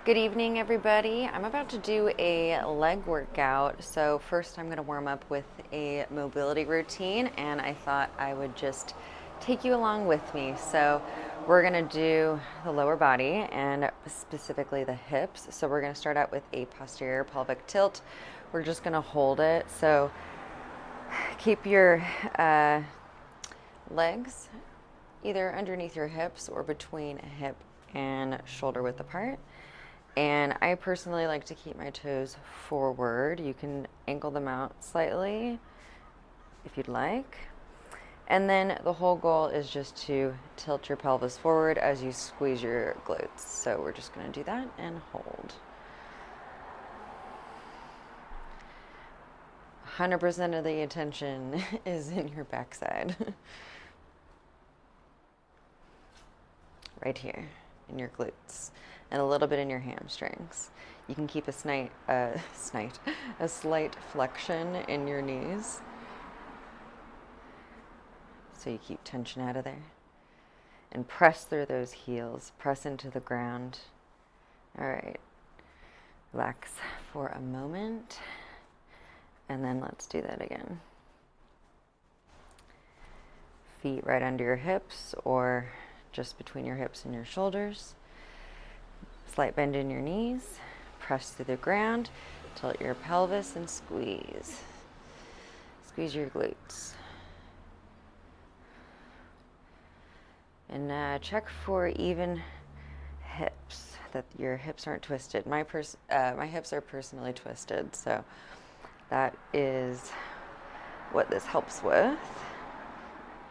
Good evening, everybody. I'm about to do a leg workout. So first I'm going to warm up with a mobility routine, and I thought I would just take you along with me. So we're going to do the lower body and specifically the hips. So we're going to start out with a posterior pelvic tilt. We're just going to hold it. So keep your legs either underneath your hips or between hip and shoulder width apart. And I personally like to keep my toes forward. You can ankle them out slightly if you'd like. And then the whole goal is just to tilt your pelvis forward as you squeeze your glutes. So we're just going to do that and hold. 100% of the attention is in your backside. Right here in your glutes. And a little bit in your hamstrings. You can keep a slight flexion in your knees. So you keep tension out of there. And press through those heels. Press into the ground. All right. Relax for a moment. And then let's do that again. Feet right under your hips or just between your hips and your shoulders. Slight bend in your knees, press through the ground, tilt your pelvis and squeeze. Squeeze your glutes. And check for even hips, that your hips aren't twisted. My hips are personally twisted, so that is what this helps with,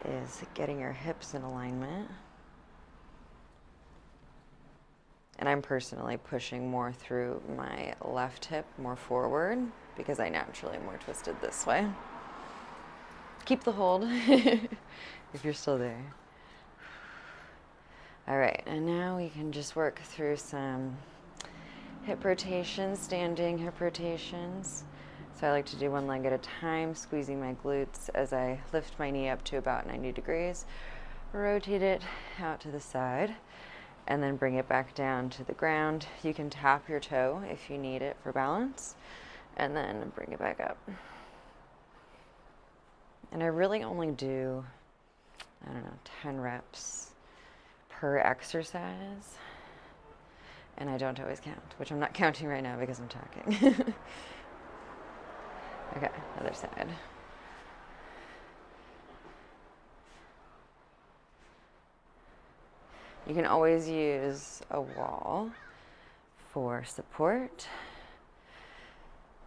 is getting your hips in alignment. And I'm personally pushing more through my left hip, more forward, because I naturally am more twisted this way. Keep the hold if you're still there. All right, and now we can just work through some hip rotations, standing hip rotations. So I like to do one leg at a time, squeezing my glutes as I lift my knee up to about 90 degrees, rotate it out to the side, and then bring it back down to the ground. You can tap your toe if you need it for balance, and then bring it back up. And I really only do, 10 reps per exercise. And I don't always count, which I'm not counting right now because I'm talking. Okay, other side. You can always use a wall for support.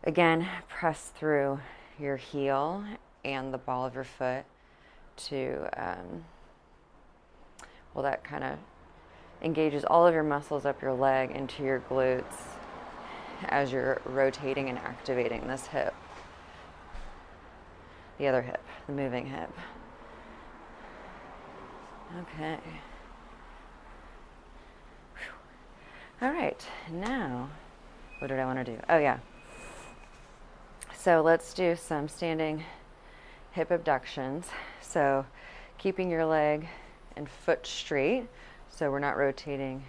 Again, press through your heel and the ball of your foot to, well, that kind of engages all of your muscles up your leg into your glutes as you're rotating and activating this hip. The other hip, the moving hip. Okay. All right, now, what did I want to do? Oh yeah. So let's do some standing hip abductions. So keeping your leg and foot straight. So we're not rotating.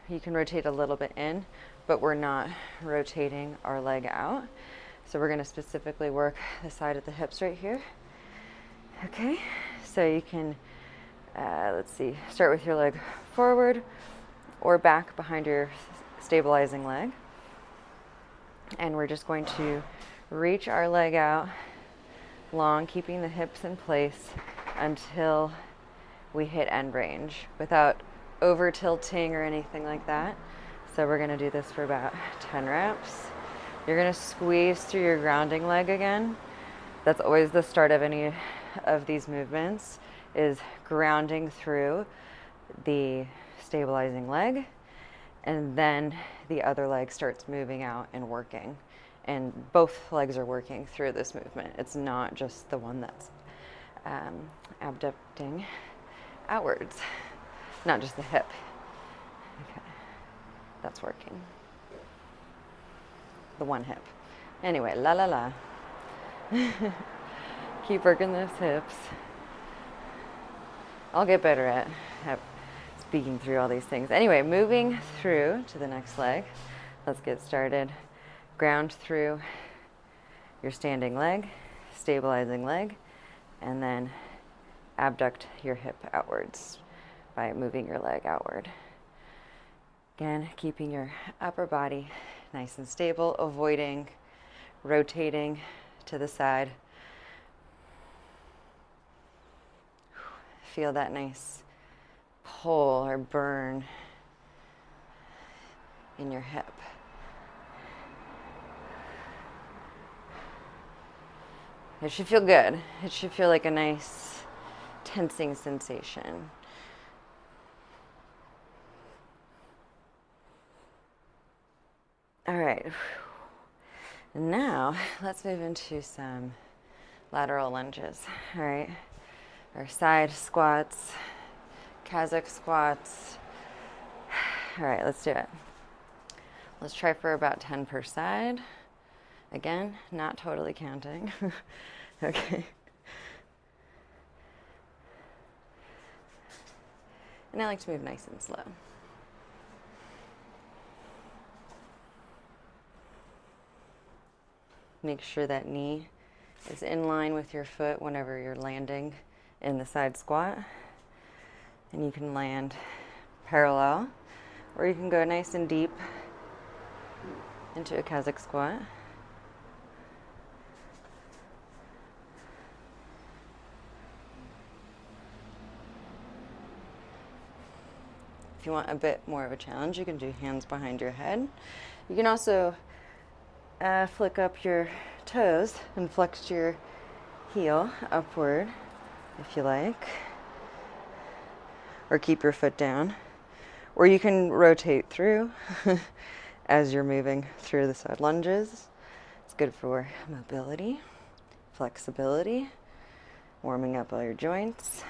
You can rotate a little bit in, but we're not rotating our leg out. So we're going to specifically work the side of the hips right here. Okay, so you can, let's see, start with your leg forward or back behind your stabilizing leg. And we're just going to reach our leg out long, keeping the hips in place until we hit end range without over tilting or anything like that. So we're going to do this for about 10 reps. You're going to squeeze through your grounding leg again. That's always the start of any of these movements, is grounding through the stabilizing leg, and then the other leg starts moving out and working, and both legs are working through this movement. It's not just the one that's abducting outwards, not just the hip. Okay, that's working, the one hip. Anyway, la la la. Keep working those hips. I'll get better at speaking through all these things. Anyway, moving through to the next leg. Let's get started. Ground through your standing leg, stabilizing leg, and then abduct your hip outwards by moving your leg outward. Again, keeping your upper body nice and stable, avoiding rotating to the side. Feel that nice pull or burn in your hip. It should feel good. It should feel like a nice tensing sensation. All right. Now let's move into some lateral lunges. All right. Or side squats, Cossack squats. All right, let's do it. Let's try for about 10 per side. Again, not totally counting. Okay. And I like to move nice and slow. Make sure that knee is in line with your foot whenever you're landing in the side squat. And you can land parallel, or you can go nice and deep into a Cossack squat. If you want a bit more of a challenge, you can do hands behind your head. You can also flick up your toes and flex your heel upward if you like, or keep your foot down, or you can rotate through as you're moving through the side lunges. It's good for mobility, flexibility, warming up all your joints.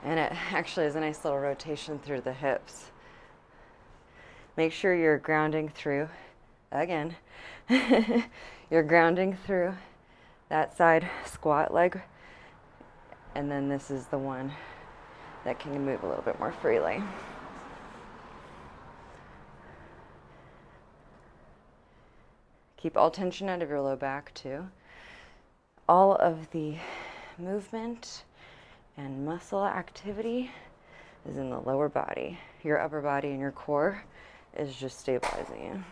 And it actually is a nice little rotation through the hips. Make sure you're grounding through, again, you're grounding through that side squat leg. And then this is the one that can move a little bit more freely. Keep all tension out of your low back too. All of the movement and muscle activity is in the lower body. Your upper body and your core is just stabilizing you.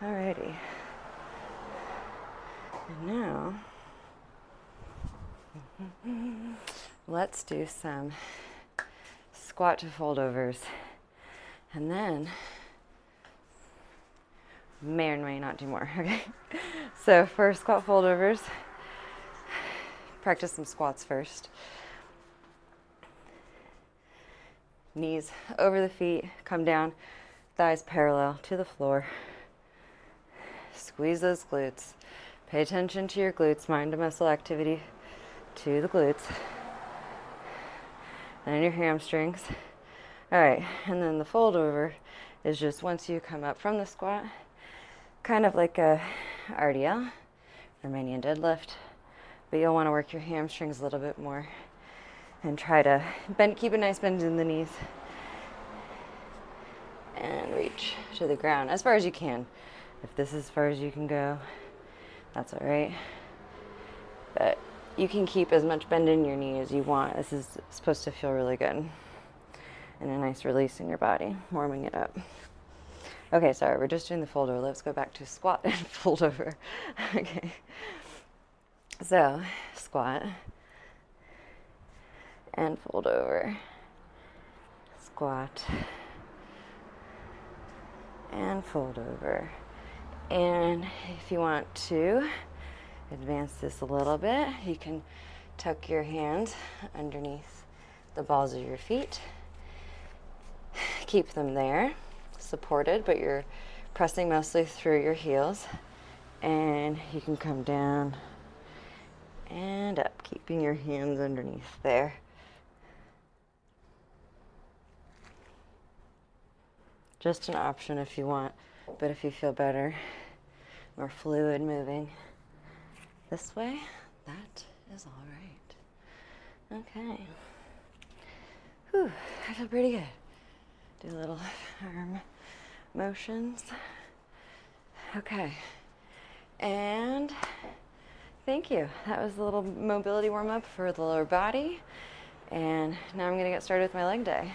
Alrighty. And now, let's do some squat to fold overs. And then may or may not do more, okay? So for squat fold overs, practice some squats first. Knees over the feet, come down, thighs parallel to the floor. Squeeze those glutes. Pay attention to your glutes, mind to muscle activity to the glutes. And your hamstrings. All right, and then the fold over is just once you come up from the squat, kind of like a RDL, Romanian deadlift, but you'll want to work your hamstrings a little bit more and try to bend, keep a nice bend in the knees and reach to the ground as far as you can. If this is as far as you can go, that's all right, but you can keep as much bend in your knee as you want. This is supposed to feel really good and a nice release in your body, warming it up. Okay, sorry, we're just doing the fold over. Let's go back to squat and fold over. Okay, so squat and fold over, squat and fold over. And if you want to advance this a little bit, you can tuck your hands underneath the balls of your feet. Keep them there, supported, but you're pressing mostly through your heels. And you can come down and up, keeping your hands underneath there. Just an option if you want, but if you feel better, more fluid moving this way, that is all right. Okay. Whew, I feel pretty good. Do a little arm motions. Okay. And thank you. That was a little mobility warm up for the lower body. And now I'm going to get started with my leg day.